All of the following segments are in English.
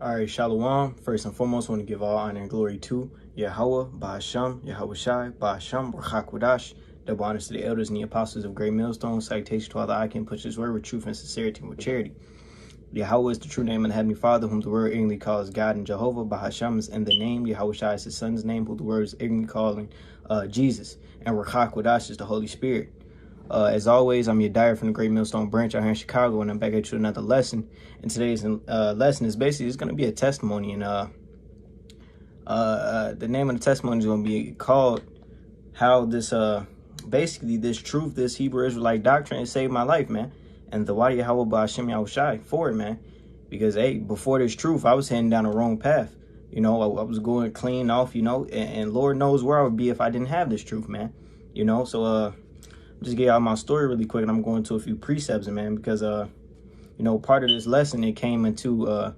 All right, Shalom. First and foremost, I want to give all honor and glory to Yahweh, Ba'asham, Yahweh Shai, Ba'asham, Rachakwadash. Double honors to the elders and the apostles of Great Millstone. Salutation to all the I can push his word with truth and sincerity and with charity. Yahweh is the true name of the Heavenly Father, whom the word ignorantly calls God, and Jehovah. Ba'asham is in the name. Yahweh Shai is his son's name, who the word is ignorantly calling Jesus. And Rachakwadash is the Holy Spirit. As always, I'm your Dyer from the Great Millstone branch out here in Chicago, and I'm back at you with another lesson. And today's lesson is basically it's going to be a testimony, and the name of the testimony is going to be called how this basically this truth, this Hebrew Israelite doctrine, has saved my life, man. And the Wadi Yahweh Ba'ashim Yahweh Shai for it, man. Because hey, before this truth, I was heading down the wrong path. You know, I was going clean off, you know, and Lord knows where I would be if I didn't have this truth, man. You know, so just get out my story really quick, and I'm going to a few precepts, man, because you know, part of this lesson, it came into I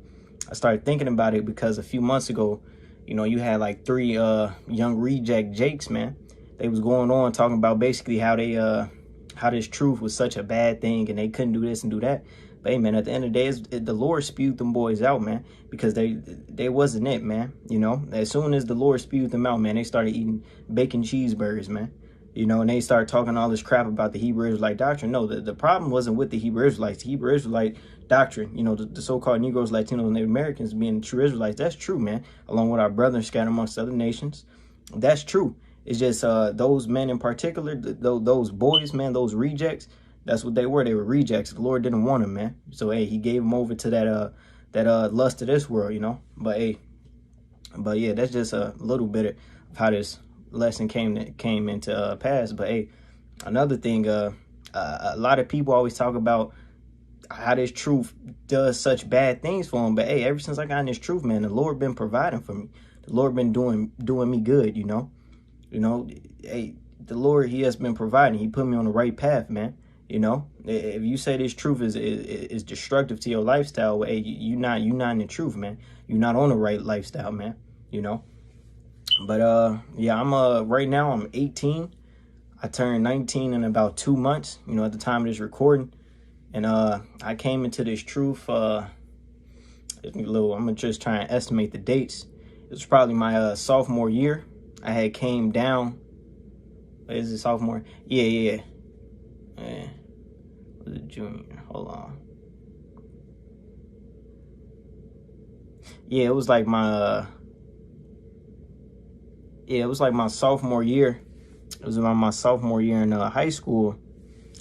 started thinking about it because a few months ago, you know, you had like three young reject Jakes, man. They was going on talking about basically how they how this truth was such a bad thing and they couldn't do this and do that. But hey, man, at the end of the day, the Lord spewed them boys out, man, because they wasn't it, man. You know, as soon as the Lord spewed them out, man, they started eating bacon cheeseburgers, man. You know, and they started talking all this crap about the Hebrew Israelite doctrine. No, the problem wasn't with the Hebrew Israelites. The Hebrew Israelite doctrine, you know, the so-called Negroes, Latinos, and Native Americans being true Israelites, that's true, man, along with our brothers scattered amongst other nations. That's true. It's just those men in particular, those boys, man, those rejects, that's what they were. They were rejects. The Lord didn't want them, man. So, hey, he gave them over to that lust of this world, you know. But, hey, but yeah, that's just a little bit of how this lesson came into pass. But hey, another thing, a lot of people always talk about how this truth does such bad things for them. But hey, ever since I got in this truth, man, the Lord been providing for me. The Lord been doing me good, you know. Hey, the Lord, he has been providing. He put me on the right path, man. You know, if you say this truth is destructive to your lifestyle, well, hey, you're not in the truth, man. You're not on the right lifestyle, man. You know. But yeah, I'm right now I'm 18. I turned 19 in about 2 months, you know, at the time of this recording. And I came into this truth I'm gonna just try and estimate the dates. It was probably my sophomore year. I had came down. Is it sophomore? Yeah. Was it junior? Hold on. Yeah, it was like my it was like my sophomore year. It was around my sophomore year in high school,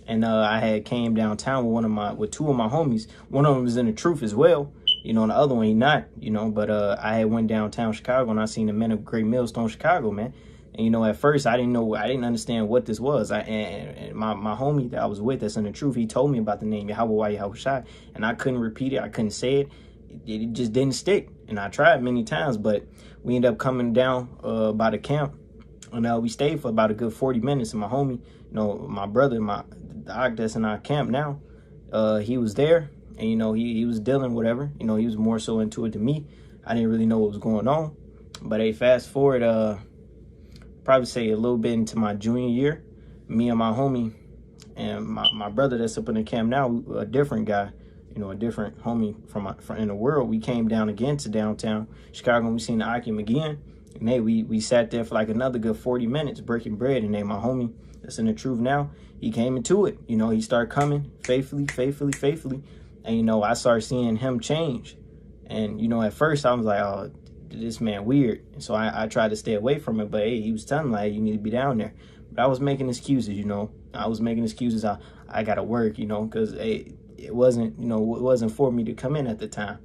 and I had came downtown with two of my homies. One of them was in the truth as well, you know, and the other one he not, you know. But I had went downtown Chicago, and I seen the men of Great Millstone Chicago, man. And you know, at first I didn't understand what this was. And my homie that I was with that's in the truth, he told me about the name Yahweh Yahweh Shai, and I couldn't repeat it. I couldn't say it. It just didn't stick. And I tried many times, but we ended up coming down by the camp, and we stayed for about a good 40 minutes. And my homie, you know, my brother, the oct that's in our camp now, he was there, and you know, he was dealing whatever. You know, he was more so into it than me. I didn't really know what was going on. But hey, fast forward, probably say a little bit into my junior year, me and my homie and my brother that's up in the camp now, a different guy, you know, a different homie from in the world, we came down again to downtown Chicago, and we seen the Akim again. And hey, we sat there for like another good 40 minutes breaking bread. And then my homie that's in the truth now, he came into it. You know, he started coming faithfully. And, you know, I started seeing him change. And, you know, at first I was like, oh, this man weird. And so I tried to stay away from it. But hey, he was telling me, like, you need to be down there. But I was making excuses, you know. I was making excuses. I got to work, you know, because hey, it wasn't, you know, it wasn't for me to come in at the time,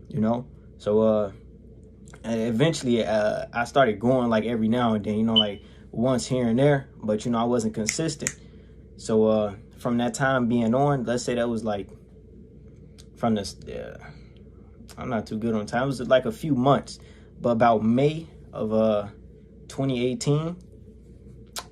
you know. So eventually I started going like every now and then, you know, like once here and there, but you know, I wasn't consistent. So from that time being on, let's say that was like from this I'm not too good on time, it was like a few months, but about May of 2018,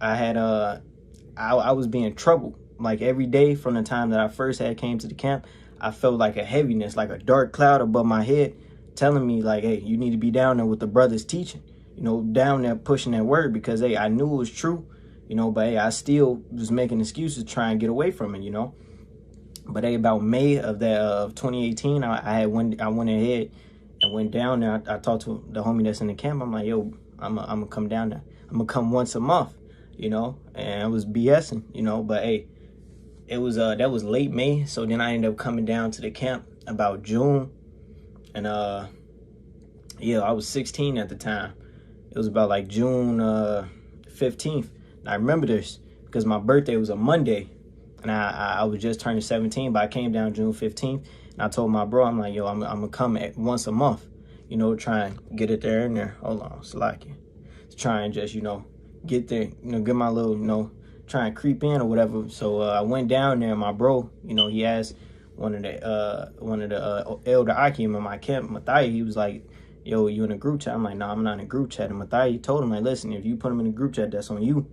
I had I was being troubled like every day. From the time that I first came to the camp, I felt like a heaviness, like a dark cloud above my head, telling me like, hey, you need to be down there with the brothers teaching, you know, down there pushing that word, because hey, I knew it was true, you know, but hey, I still was making excuses to try and get away from it, you know. But hey, about May of 2018, I went ahead and went down there. I talked to the homie that's in the camp. I'm like, yo, I'm gonna come down there. I'm gonna come once a month, you know, and I was BSing, you know, but hey, it was that was late May, so then I ended up coming down to the camp about June, and yeah, I was 16 at the time. It was about like June 15th. And I remember this because my birthday was a Monday, and I was just turning 17, but I came down June 15th, and I told my bro, I'm like, yo, I'm gonna come once a month, you know, try and get it there and there. Hold on, slacking. Try and just, you know, get there, you know, get my little, you know, try and creep in or whatever. So I went down there, and my bro, you know, he asked one of the elder Akim in my camp, Mathai, he was like, yo, you in a group chat? I'm like, nah, I'm not in a group chat. And Mathai told him, like, listen, if you put him in a group chat, that's on you.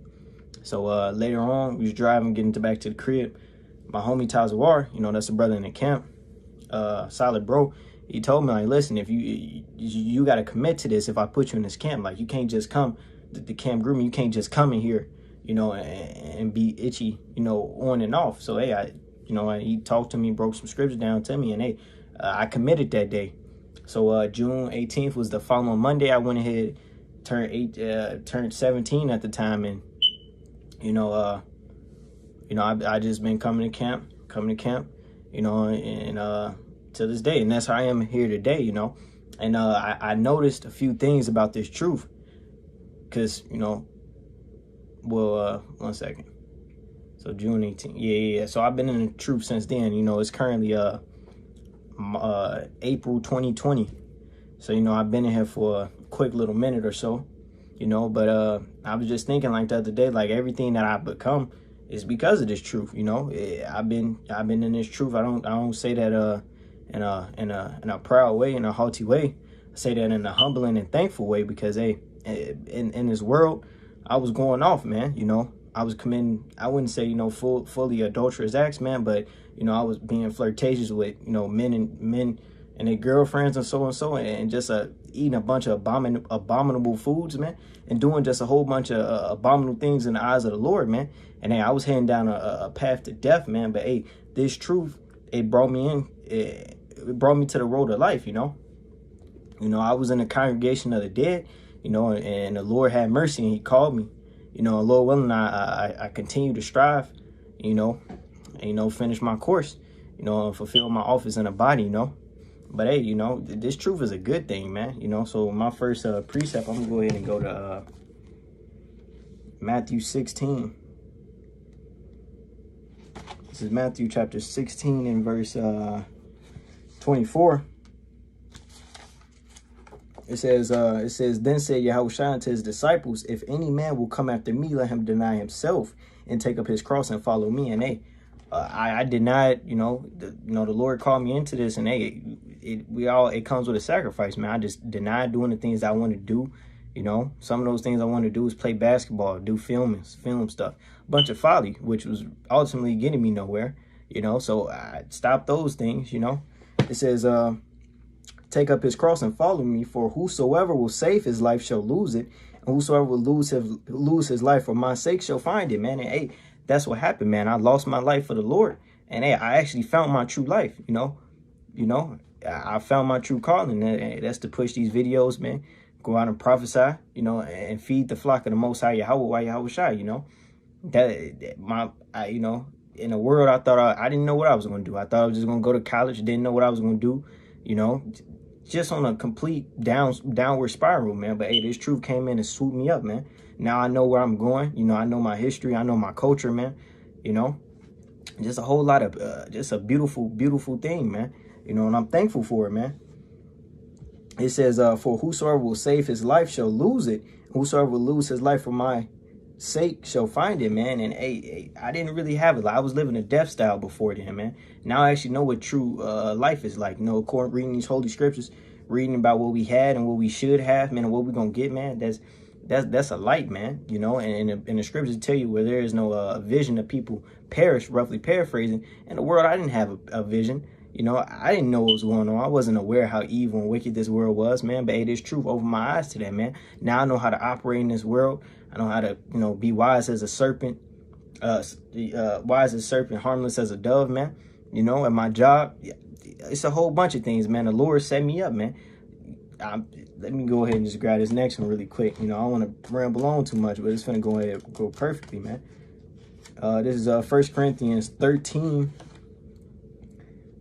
So later on, we was driving, getting back to the crib. My homie Tazawar, you know, that's a brother in the camp, solid bro. He told me, like, listen, if you got to commit to this if I put you in this camp. Like, you can't just come, the camp grooming, you can't just come in here, you know, and be itchy, you know, on and off. So, hey, he talked to me, broke some scriptures down to me, and, hey, I committed that day. So, June 18th was the following Monday. I went ahead, turned 17 at the time, and, I just been coming to camp, you know, and, to this day, and that's how I am here today, you know. And I noticed a few things about this truth, because, you know, well, 1 second. So June 18th, yeah. So I've been in the truth since then. You know, it's currently April 2020. So, you know, I've been in here for a quick little minute or so, you know. But I was just thinking, like, the other day, like, everything that I've become is because of this truth, you know. I've been in this truth. I don't say that in a proud way, in a haughty way. I say that in a humbling and thankful way, because, hey, in this world, I was going off, man. You know, I was committing, I wouldn't say, you know, fully adulterous acts, man, but, you know, I was being flirtatious with, you know, men and their girlfriends and so, and just eating a bunch of abominable foods, man, and doing just a whole bunch of abominable things in the eyes of the Lord, man. And hey, I was heading down a path to death, man. But hey, this truth, it brought me in. It brought me to the road of life, you know. You know, I was in the congregation of the dead, you know, and the Lord had mercy and he called me, you know, and Lord willing, I continue to strive, you know, and, you know, finish my course, you know, and fulfill my office in the body, you know. But hey, you know, this truth is a good thing, man, you know. So my first precept, I'm gonna go ahead and go to Matthew 16. This is Matthew chapter 16 and verse 24. It says, then said Yahushua unto his disciples, if any man will come after me, let him deny himself and take up his cross and follow me. And hey, I denied, you know, the Lord called me into this, and hey, it comes with a sacrifice, man. I just denied doing the things I want to do. You know, some of those things I want to do is play basketball, do film stuff, a bunch of folly, which was ultimately getting me nowhere, you know. So I stopped those things, you know. It says, take up his cross and follow me, for whosoever will save his life shall lose it, and whosoever will lose his life for my sake shall find it, man. And hey, that's what happened, man. I lost my life for the Lord, and hey, I actually found my true life, you know. I found my true calling, and that's to push these videos, man. Go out and prophesy, you know, and feed the flock of the Most High Yahweh, you know. You know, in the world, I thought I didn't know what I was going to do. I thought I was just going to go to college, didn't know what I was going to do, you know, just on a complete downward spiral, man. But hey, this truth came in and swooped me up, man. Now I know where I'm going. You know, I know my history. I know my culture, man. You know, just a whole lot of, just a beautiful, beautiful thing, man. You know, and I'm thankful for it, man. It says, for whosoever will save his life shall lose it. Whosoever will lose his life for my sake shall find it, man. And hey, I didn't really have it. I was living a death style before then, man. Now I actually know what true life is like. You know, reading these holy scriptures, reading about what we had and what we should have, man, and what we're going to get, man. That's a light, man. You know, and the scriptures tell you where there is no vision of people perish, roughly paraphrasing. In the world, I didn't have a vision. You know, I didn't know what was going on. I wasn't aware how evil and wicked this world was, man. But hey, there's truth over my eyes today, man. Now I know how to operate in this world. I know how to, you know, be wise as a serpent, wise as a serpent, harmless as a dove, man. You know, at my job, it's a whole bunch of things, man. The Lord set me up, man. let me go ahead and just grab this next one really quick. You know, I don't want to ramble on too much, but it's gonna go ahead and go perfectly, man. This is 1 Corinthians 13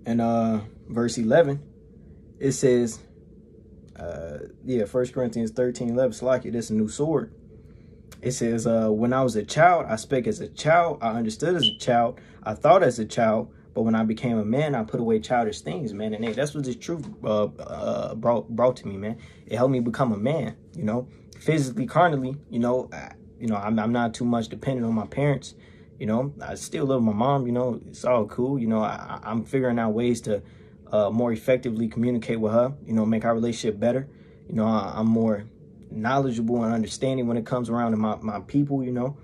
and verse 11. It says, 1 Corinthians 13:11. Slack it. This is a new sword. It says, when I was a child, I spake as a child. I understood as a child. I thought as a child. But when I became a man, I put away childish things, man. And hey, that's what this truth brought to me, man. It helped me become a man, you know, physically, carnally, you know. I'm not too much dependent on my parents, you know. I still love my mom, you know. It's all cool, you know. I'm figuring out ways to more effectively communicate with her, you know, make our relationship better. You know, I'm more knowledgeable and understanding when it comes around to my people, you know.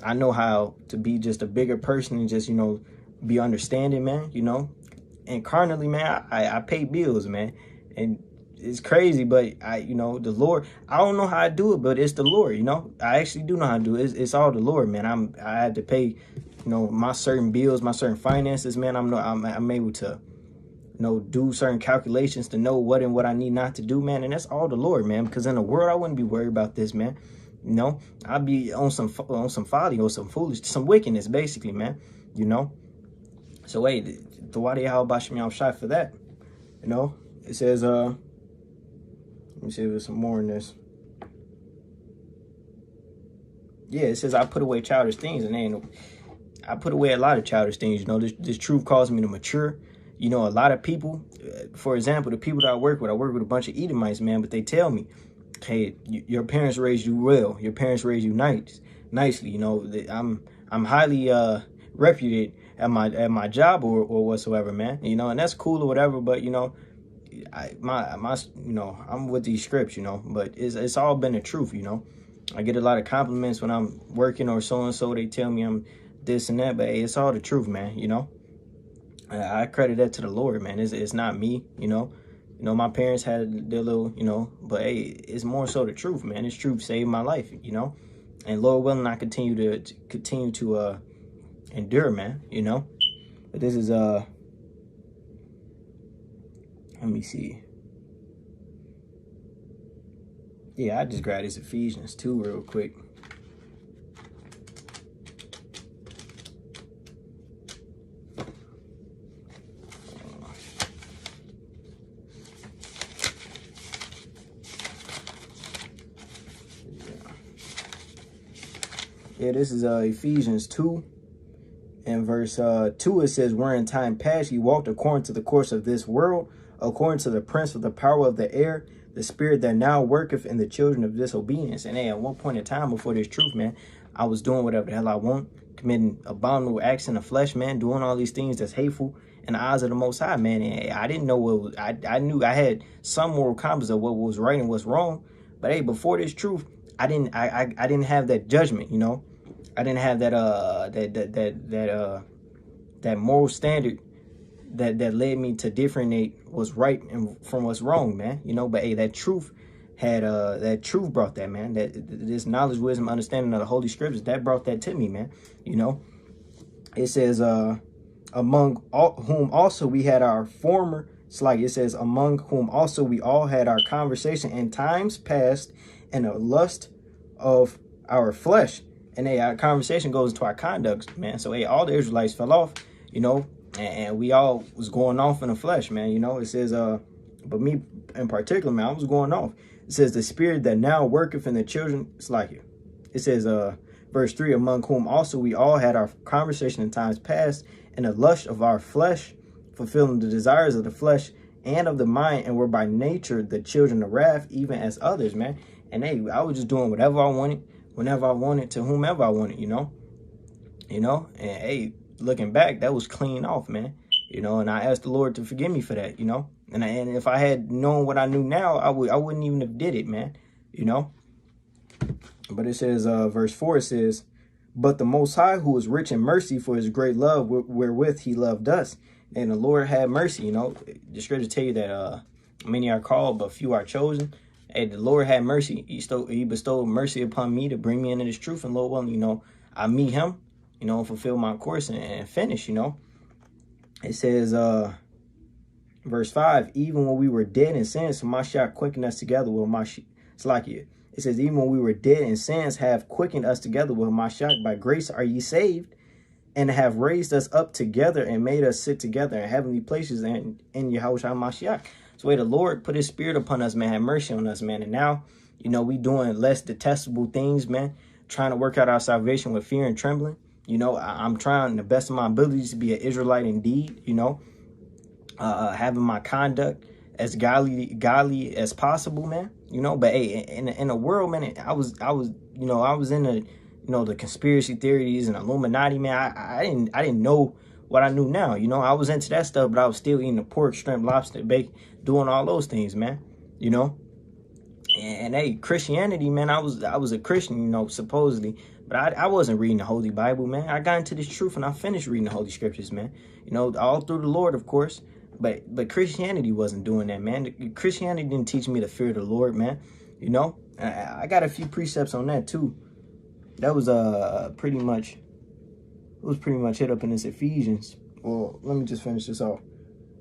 I know how to be just a bigger person and just, you know, be understanding, man, you know. And carnally, man, I pay bills, man. And it's crazy, but you know, the Lord, I don't know how I do it, but it's the Lord, you know. I actually do know how to do it. It's all the Lord, man. I had to pay, you know, my certain bills, my certain finances, man. I'm able to, you know, do certain calculations to know what and what I need not to do, man. And that's all the Lord, man. Because in the world, I wouldn't be worried about this, man. You know, I'd be on some folly or some foolish, some wickedness, basically, man. You know. So wait, the wadi how about me shot for that? You know, it says let me see if there's some more in this. Yeah, it says I put away childish things, and I put away a lot of childish things. You know, this truth caused me to mature. You know, a lot of people, for example, the people that I work with a bunch of Edomites, man, but they tell me, hey, your parents raised you well. Your parents raised you nicely. You know, I'm highly reputed at my job or whatsoever, man. You know, and that's cool or whatever. But you know, my you know, I'm with these scripts, you know. But it's all been the truth, you know. I get a lot of compliments when I'm working or so and so. They tell me I'm this and that, but hey, it's all the truth, man. You know, I credit that to the Lord, man. It's not me, you know. You know, my parents had their little, you know, but hey, it's more so the truth, man. This truth saved my life, you know. And Lord willing, I continue to endure, man, you know. But this is let me see. Yeah, I just grabbed this Ephesians 2 real quick. Yeah, this is Ephesians 2 and verse 2. It says, where in time past ye walked according to the course of this world, according to the prince of the power of the air, the spirit that now worketh in the children of disobedience. And hey, at one point in time before this truth, man, I was doing whatever the hell I want, committing abominable acts in the flesh, man, doing all these things that's hateful in the eyes of the Most High, man. And I didn't know what was, I knew I had some moral compass of what was right and what's wrong. But hey, before this truth, I didn't have that judgment, you know. I didn't have that that moral standard that led me to differentiate what's right and from what's wrong, man. You know, but hey, that truth brought that, man. This knowledge, wisdom, understanding of the Holy Scriptures, that brought that to me, man. You know, it says among whom also we had our former, it's like it says, among whom also we all had our conversation in times past in the lust of our flesh. And hey, our conversation goes into our conduct, man. So hey, all the Israelites fell off, you know, and we all was going off in the flesh, man. You know, it says, but me in particular, man, I was going off. It says the spirit that now worketh in the children, it's like it. It says, verse 3, among whom also we all had our conversation in times past in the lust of our flesh, fulfilling the desires of the flesh and of the mind, and were by nature the children of wrath, even as others, man. And hey, I was just doing whatever I wanted, whenever I wanted, to whomever I wanted, you know, and hey, looking back, that was clean off, man, you know, and I asked the Lord to forgive me for that, you know, and if I had known what I knew now, I wouldn't even have did it, man, you know. But it says, verse 4, it says, but the Most High, who is rich in mercy for his great love wherewith he loved us, and the Lord had mercy, you know. The scriptures tell you that many are called, but few are chosen. Hey, the Lord had mercy. He bestowed mercy upon me to bring me into this truth. And Lord willing, you know, I meet him, you know, fulfill my course and finish, you know. It says, Verse 5, even when we were dead in sins, Mashiach quickened us together with Mashiach. It says, even when we were dead in sins, have quickened us together with Mashiach. By grace are ye saved, and have raised us up together and made us sit together in heavenly places in Yahushua Mashiach. So way the Lord put his spirit upon us, man, have mercy on us, man. And now, you know, we doing less detestable things, man, trying to work out our salvation with fear and trembling. You know, I'm trying the best of my abilities to be an Israelite indeed, you know, having my conduct as godly as possible, man. You know, but hey, in the world, man, I was in the conspiracy theories and Illuminati, man. I didn't know what I knew now. You know, I was into that stuff, but I was still eating the pork, shrimp, lobster, bacon, doing all those things, man. You know, and hey, Christianity, man, I was a Christian, you know, supposedly, but I wasn't reading the Holy Bible, man. I got into this truth and I finished reading the Holy Scriptures, man. You know, all through the Lord, of course. But Christianity wasn't doing that, man. Christianity didn't teach me to fear the Lord, man. You know, I got a few precepts on that too. That was pretty much hit up in this Ephesians. Well, let me just finish this off.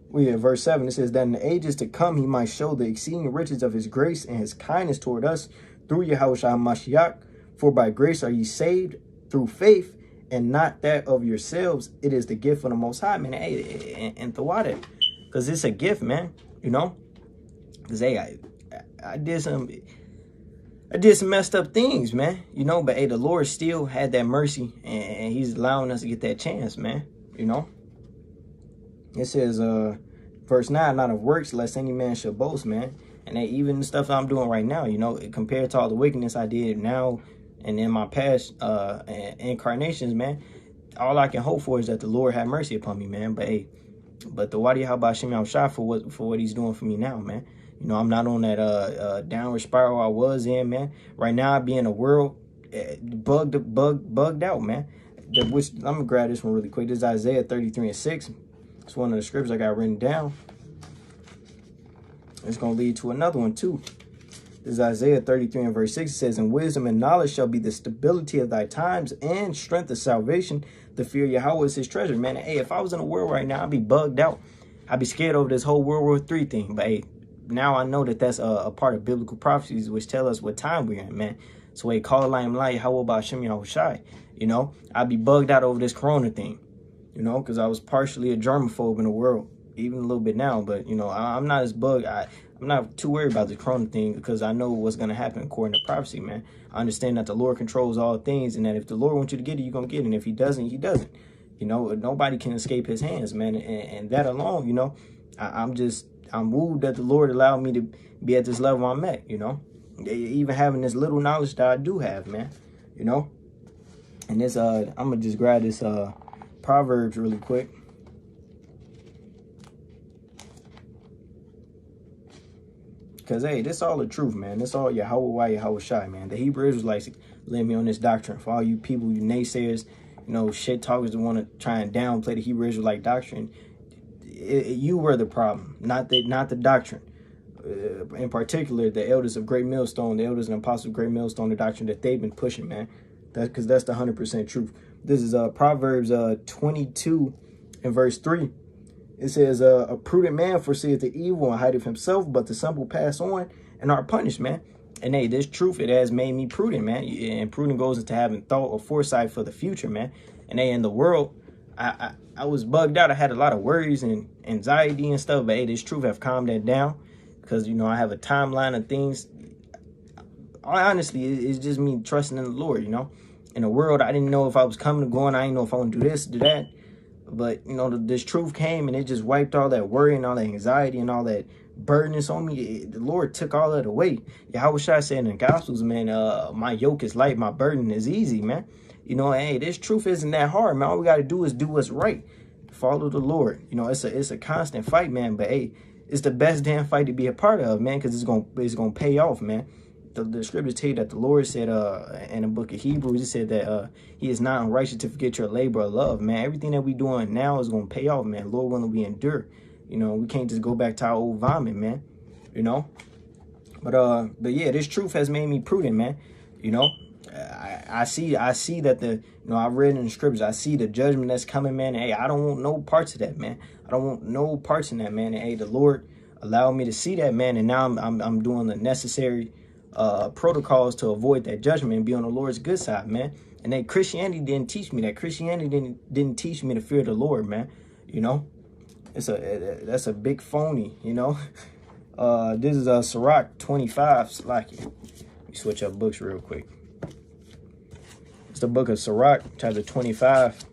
We at verse 7. It says that in the ages to come he might show the exceeding riches of his grace and his kindness toward us through Yahushua Mashiach. For by grace are ye saved through faith, and not that of yourselves. It is the gift of the Most High, man. Hey, and throughout it. Because it's a gift, man, you know. Because, hey, I did some messed up things, man, you know. But, hey, the Lord still had that mercy, and he's allowing us to get that chance, man, you know. It says, verse 9, not of works, lest any man should boast, man. And hey, even the stuff I'm doing right now, you know, compared to all the wickedness I did now and in my past incarnations, man, all I can hope for is that the Lord have mercy upon me, man. But, hey, but the Wadi Habashim Yahshua for what he's doing for me now, man. You know, I'm not on that downward spiral I was in, man. Right now, I be in a world bugged out, man. I'm gonna grab this one really quick. This is Isaiah 33:6. It's one of the scriptures I got written down. It's gonna lead to another one too. This is Isaiah 33 and verse 6. It says, and wisdom and knowledge shall be the stability of thy times, and strength of salvation. The fear of Yahweh is his treasure, man. Hey, if I was in the world right now, I'd be bugged out. I'd be scared over this whole World War III thing. But hey, now I know that that's a part of biblical prophecies, which tell us what time we're in, man. So hey, call Layim Lai, how about Shem Yahushai? You know, I'd be bugged out over this corona thing, you know, because I was partially a germaphobe in the world, even a little bit now. But, you know, I'm not as bugged. I'm not too worried about the corona thing because I know what's going to happen according to prophecy, man. I understand that the Lord controls all things, and that if the Lord wants you to get it, you're going to get it. And if he doesn't, he doesn't. You know, nobody can escape his hands, man. And that alone, you know, I'm moved that the Lord allowed me to be at this level I'm at, you know, even having this little knowledge that I do have, man, you know. And this, I'm going to just grab this Proverbs really quick. Because, hey, this all the truth, man. This all Yahweh Shai, man. The Hebrew Israelites led me on this doctrine. For all you people, you naysayers, you know, shit talkers that want to try and downplay the Hebrew Israelite doctrine, you were the problem, not the doctrine. In particular, the elders of Great Millstone, the elders and apostles of Great Millstone, the doctrine that they've been pushing, man. Because that's the 100% truth. This is Proverbs 22 and verse 3. It says, a prudent man foreseeth the evil and hideth himself, but the simple pass on and are punished, man. And hey, this truth, it has made me prudent, man. And prudent goes into having thought or foresight for the future, man. And hey, in the world, I was bugged out. I had a lot of worries and anxiety and stuff. But hey, this truth have calmed that down because, you know, I have a timeline of things. Honestly, it's just me trusting in the Lord, you know. In the world, I didn't know if I was coming or going. I didn't know if I want to do this, do that. But, you know, this truth came and it just wiped all that worry and all that anxiety and all that burdenness on me. The Lord took all that away. Yahweh Shai said in the Gospels, man, my yoke is light, my burden is easy, man. You know, hey, this truth isn't that hard, man. All we got to do is do what's right. Follow the Lord. You know, it's a constant fight, man. But, hey, it's the best damn fight to be a part of, man, because it's gonna pay off, man. The scriptures tell you that the Lord said in the book of Hebrews, he said that he is not unrighteous to forget your labor of love, man. Everything that we doing now is going to pay off, man. Lord willing, we endure. You know, we can't just go back to our old vomit, man. You know? But yeah, this truth has made me prudent, man. You know? I see that I've read in the scriptures, I see the judgment that's coming, man. Hey, I don't want no parts of that, man. I don't want no parts in that, man. And hey, the Lord allowed me to see that, man, and now I'm doing the necessary protocols to avoid that judgment and be on the Lord's good side, man. And that Christianity didn't teach me that. Christianity didn't teach me to fear the Lord, man. You know, that's a big phony, you know. This is Sirach 25. Like it. Let me switch up books real quick. It's the book of Sirach, chapter 25.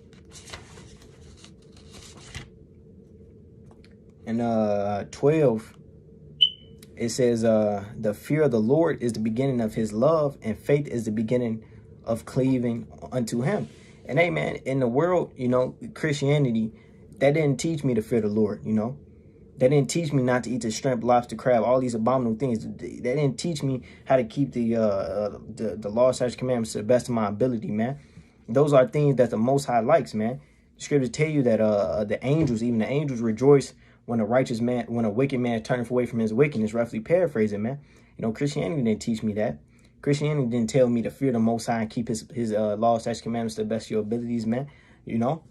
And 12, it says, the fear of the Lord is the beginning of his love, and faith is the beginning of cleaving unto him. And hey, man, in the world, you know, Christianity, that didn't teach me to fear the Lord, you know. That didn't teach me not to eat the shrimp, lobster, crab, all these abominable things. That didn't teach me how to keep the law, statutes, commandments to the best of my ability, man. Those are things that the Most High likes, man. The scriptures tell you that the angels, even the angels, rejoice when a wicked man turneth away from his wickedness. Roughly paraphrasing, man. You know, Christianity didn't teach me that. Christianity didn't tell me to fear the Most High and keep his law, statutes, commandments to the best of your abilities, man. You know,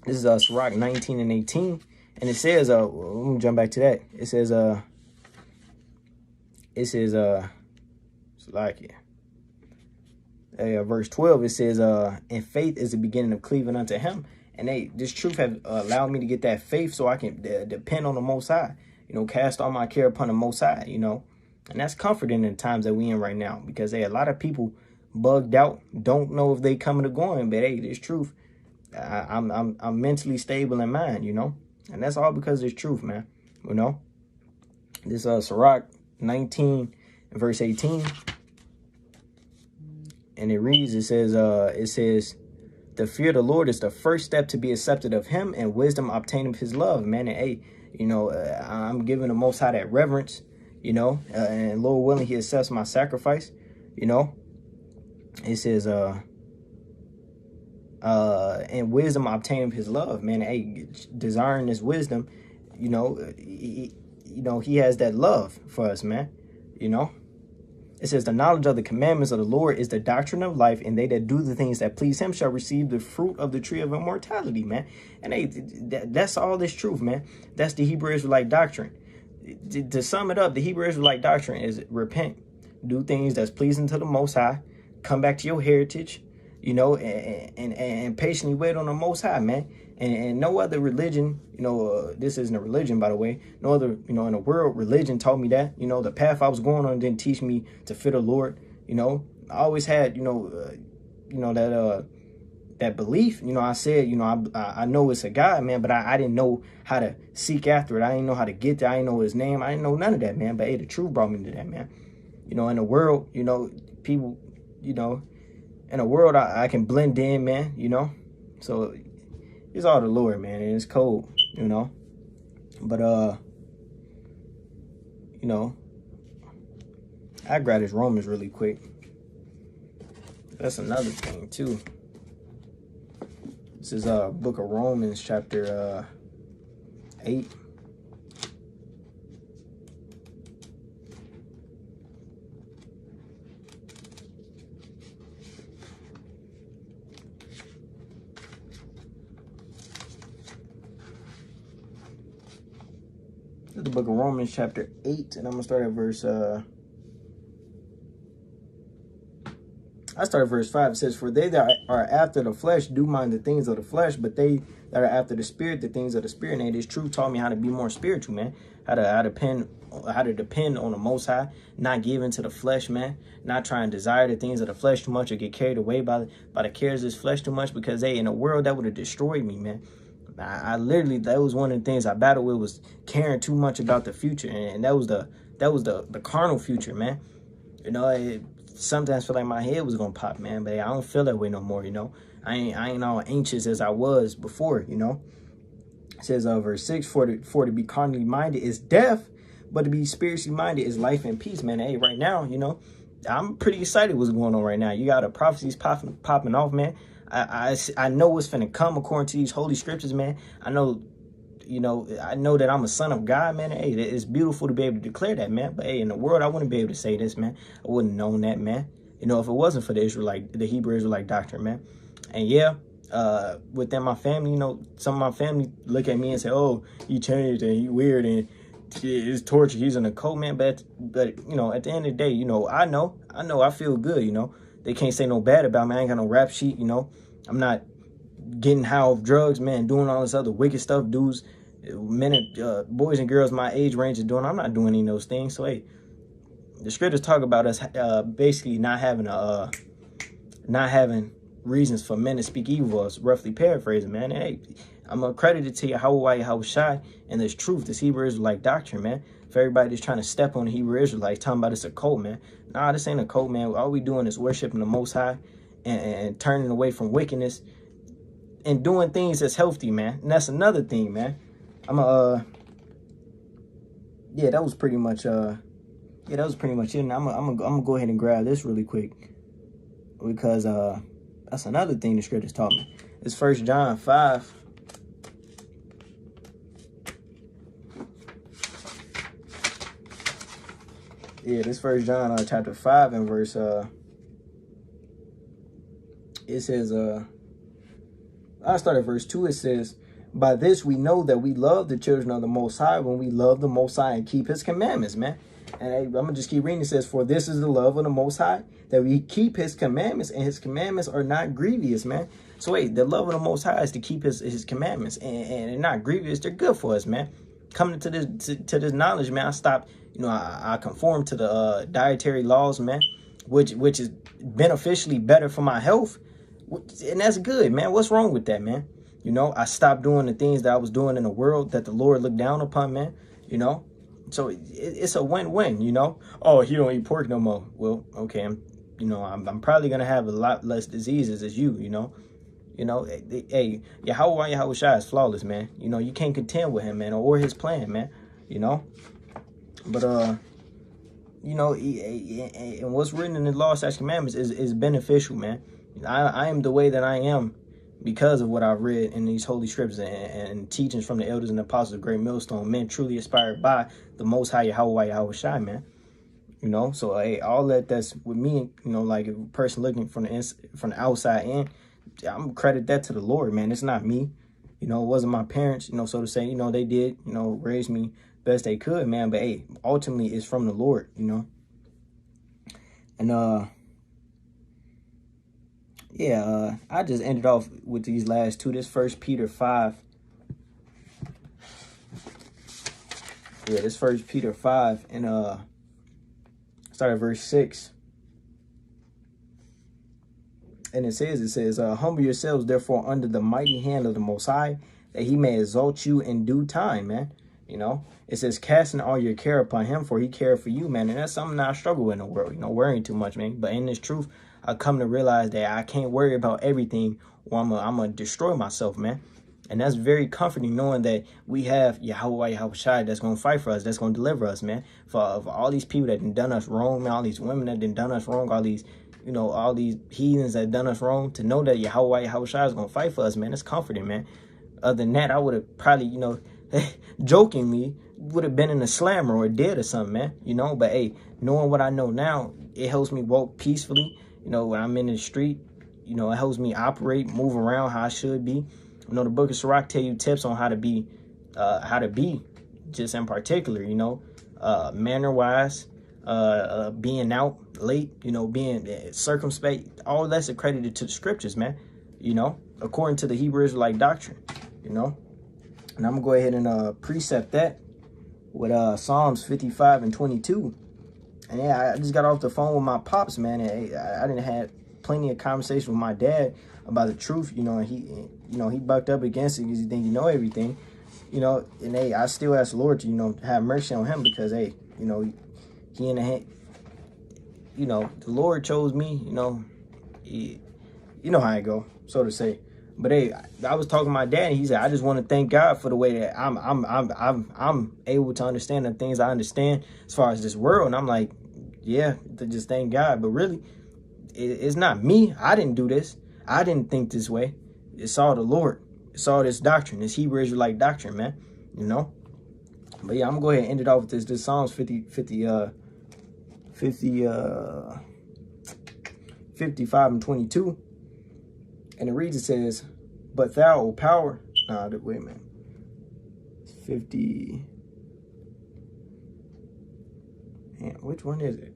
this is Sirach 19 and 18. And it says, let me jump back to that. It says, it's like it. Verse 12, it says, and faith is the beginning of cleaving unto him. And this truth have allowed me to get that faith so I can depend on the Most High. You know, cast all my care upon the Most High, you know. And that's comforting in the times that we in right now. Because, a lot of people bugged out, don't know if they coming or going. But, this truth, I'm mentally stable in mind, you know. And that's all because it's truth, man. You know, this Sirach 19 and verse 18, and it reads, it says, the fear of the Lord is the first step to be accepted of him, and wisdom obtained of his love, man. And you know, I'm giving the Most High that reverence, you know, and Lord willing, he accepts my sacrifice, you know. It says, and wisdom obtained his love, man. Desiring this wisdom, you know, he has that love for us, man. You know, it says the knowledge of the commandments of the Lord is the doctrine of life, and they that do the things that please him shall receive the fruit of the tree of immortality, man. And that's all this truth, man. That's the Hebrew Israelite doctrine. To sum it up, the Hebrew Israelite doctrine is repent, do things that's pleasing to the Most High, come back to your heritage, you know, and patiently wait on the Most High, man. And no other religion, you know, this isn't a religion, by the way. No other, you know, in the world, religion taught me that. You know, the path I was going on didn't teach me to fear the Lord. You know, I always had, that belief. You know, I said, you know, I know it's a God, man, but I didn't know how to seek after it. I didn't know how to get there. I didn't know his name. I didn't know none of that, man. But the truth brought me to that, man. You know, in the world, you know, people, you know, in the world, I can blend in, man, you know. So it's all the Lord, man, and it's cold, you know. But, you know, I grab this Romans really quick. That's another thing, too. This is book of Romans, chapter 8. This is the book of Romans, chapter 8, and I'm going to start at verse... I start at verse 5. It says, for they that are after the flesh do mind the things of the flesh, but they that are after the spirit, the things of the spirit. And this truth taught me how to be more spiritual, man. How to depend on the Most High, not give into the flesh, man. Not try and desire the things of the flesh too much or get carried away by the cares of this flesh too much, because in a world that would have destroyed me, man. I literally, that was one of the things I battled with, was caring too much about the future, and that was the carnal future, man. You know, sometimes feel like my head was gonna pop, man, but I don't feel that way no more, you know. I ain't all anxious as I was before, you know. It says verse 6, for to be carnally minded is death, but to be spiritually minded is life and peace, man. Right now, you know, I'm pretty excited what's going on right now. You got the prophecies popping off, man. I know what's finna come according to these holy scriptures, man. I know, you know, that I'm a son of God, man. It's beautiful to be able to declare that, man. But in the world, I wouldn't be able to say this, man. I wouldn't have known that, man. You know, if it wasn't for the Hebrew Israelite doctrine, man. And yeah, within my family, you know, some of my family look at me and say, oh, he changed and he weird and it's torture, he's in a cult, man. But you know, at the end of the day, you know, I feel good, you know. They can't say no bad about me. I ain't got no rap sheet, you know. I'm not getting high off drugs, man, doing all this other wicked stuff dudes, boys and girls my age range are doing. I'm not doing any of those things. So hey, the scriptures talk about us basically not having reasons for men to speak evil of us, roughly paraphrasing, man. And hey, I'm accredited to Yahweh Shai and this truth, this Hebrew Israelite doctrine, man. For everybody that's trying to step on the Hebrew Israelites, talking about it's a cult, man. Nah, this ain't a cult, man. All we doing is worshiping the Most High and turning away from wickedness and doing things that's healthy, man. And that's another thing, man. Yeah, that was pretty much it. And I'm gonna go ahead and grab this really quick because that's another thing the scriptures taught me. It's 1 John 5. Yeah, this 1 John chapter 5 and verse it says I start at verse 2. It says, by this we know that we love the children of the Most High when we love the Most High and keep his commandments, man. And I'm going to just keep reading. It says, for this is the love of the Most High, that we keep his commandments, and his commandments are not grievous, man. So wait, the love of the Most High is to keep his commandments, and they're not grievous. They're good for us, man. Coming to this knowledge, man, I stopped, you know, I conform to the dietary laws, man, which is beneficially better for my health. And that's good, man. What's wrong with that, man? You know, I stopped doing the things that I was doing in the world that the Lord looked down upon, man. You know, so it's a win-win, you know. Oh, he don't eat pork no more. Well, okay, I'm probably gonna have a lot less diseases as you know. You know, hey, Yahweh Shai is flawless, man. You know, you can't contend with him, man, or his plan, man. You know, but you know, and what's written in the law, statutes, commandments is beneficial, man. I am the way that I am because of what I've read in these holy scriptures and teachings from the elders and apostles of Great Millstone, men truly inspired by the Most High Yahweh Shai, man. You know, so hey, all that's with me, you know, like a person looking from the outside in, I'm credit that to the Lord, man. It's not me. You know, it wasn't my parents, you know, so to say, you know, they did, you know, raise me best they could, man. But hey, ultimately it's from the Lord, you know. And yeah, I just ended off with these last two. This 1 Peter 5. Yeah, this 1 Peter 5 and start at verse 6. And it says, humble yourselves therefore under the mighty hand of the Most High, that he may exalt you in due time, man. You know, it says, casting all your care upon him, for he cared for you, man. And that's something that I struggle with in the world, you know, worrying too much, man. But in this truth, I come to realize that I can't worry about everything, or I'm gonna destroy myself, man. And that's very comforting, knowing that we have Yahweh Shai that's gonna fight for us, that's gonna deliver us, man. For all these people that done us wrong, man, all these women that done us wrong, all these, you know, all these heathens that done us wrong, to know that Yahweh Shai is gonna fight for us, man, it's comforting, man. Other than that, I would have probably, you know, jokingly would have been in a slammer or dead or something, man. You know, but hey, knowing what I know now, it helps me walk peacefully. You know, when I'm in the street, you know, it helps me operate, move around how I should be. You know, the book of Sirach tell you tips on how to be just in particular, you know, manner-wise, being out late, you know, being circumspect. All that's accredited to the scriptures, man, you know, according to the Hebrew Israelite doctrine, you know. And I'm going to go ahead and precept that with Psalms 55 and 22. And yeah, I just got off the phone with my pops, man. And I didn't have plenty of conversation with my dad about the truth, you know. And he bucked up against it because he think he know everything, you know. And hey, I still ask the Lord to, you know, have mercy on him because hey, you know, he in the hand, you know, the Lord chose me, you know. You know how I go, so to say. But hey, I was talking to my dad, and he said, I just want to thank God for the way that I'm able to understand the things I understand as far as this world. And I'm like, yeah, to just thank God. But really, it's not me. I didn't do this. I didn't think this way. It's all the Lord. It's all this doctrine, this Hebrew Israelite doctrine, man. You know? But yeah, I'm going to go ahead and end it off with this Psalms 55 and 22. And it reads, it says, But thou, O power. Nah, wait a minute. 50. Man, which one is it?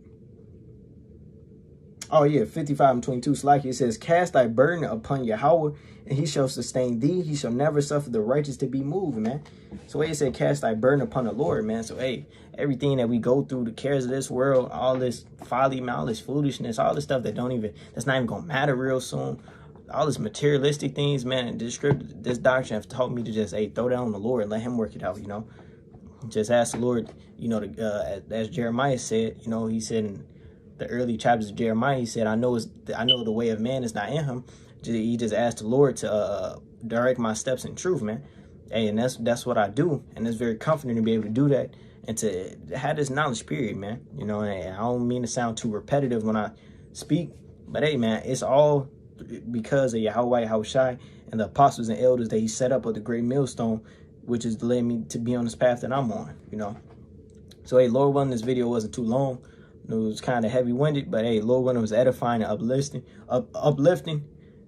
Oh, yeah, 55 and 22. So like it says, cast thy burden upon Yahweh, and he shall sustain thee. He shall never suffer the righteous to be moved, man. So it said, cast thy burden upon the Lord, man. So, hey, everything that we go through, the cares of this world, all this folly, man, all this foolishness, all this stuff that's not even going to matter real soon. All this materialistic things, man, this doctrine have taught me to just, hey, throw that on the Lord and let him work it out, you know. Just ask the Lord, you know, as Jeremiah said, you know, he said in the early chapters of Jeremiah, he said, I know the way of man is not in him. He just asked the Lord to direct my steps in truth, man. Hey, and that's what I do, and it's very comforting to be able to do that and to have this knowledge, period, man. You know, and I don't mean to sound too repetitive when I speak, but hey, man, it's all because of Yahweh, Yahushai, and the apostles and elders that he set up at the great millstone, which is to lead me to be on this path that I'm on, you know. So, hey, Lord willing, this video wasn't too long. It was kind of heavy-winded, but hey, Lord willing, it was edifying and uplifting.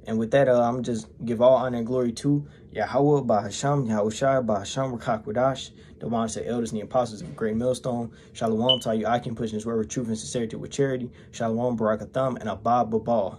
And with that, I'm just give all honor and glory to Yahweh, Bahasham, Yahushai, Bahasham, Rakakwadash, the ones the elders and the apostles of the great millstone. Shalom to all you I can push in this word with truth and sincerity with charity. Shalom, Barakatham, and Abba Babal.